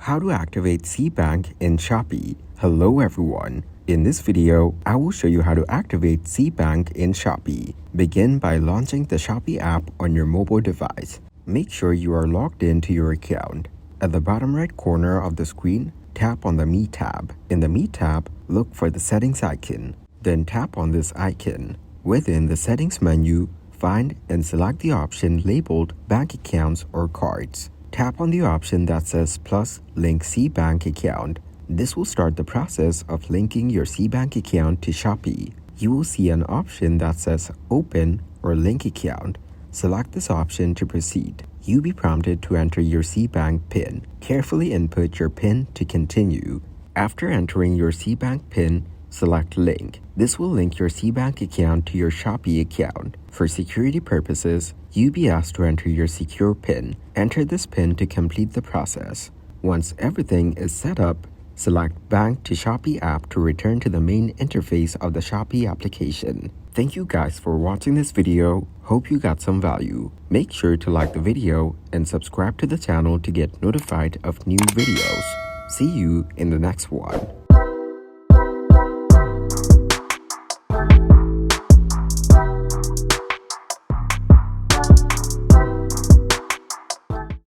How to activate Seabank in Shopee. Hello everyone. In this video, I will show you how to activate Seabank in Shopee. Begin by launching the Shopee app on your mobile device. Make sure you are logged into your account. At the bottom right corner of the screen, tap on the Me tab. In the Me tab, look for the Settings icon. Then tap on this icon. Within the Settings menu, find and select the option labeled Bank Accounts or Cards. Tap on the option that says Plus Link Seabank Account. This will start the process of linking your Seabank account to Shopee. You will see an option that says Open or Link Account. Select this option to proceed. You'll be prompted to enter your Seabank PIN. Carefully input your PIN to continue. After entering your Seabank PIN, select Link. This will link your Seabank account to your Shopee account. For security purposes, you'll be asked to enter your secure PIN. Enter this PIN to complete the process. Once everything is set up, select Bank to Shopee app to return to the main interface of the Shopee application. Thank you guys for watching this video. Hope you got some value. Make sure to like the video and subscribe to the channel to get notified of new videos. See you in the next one.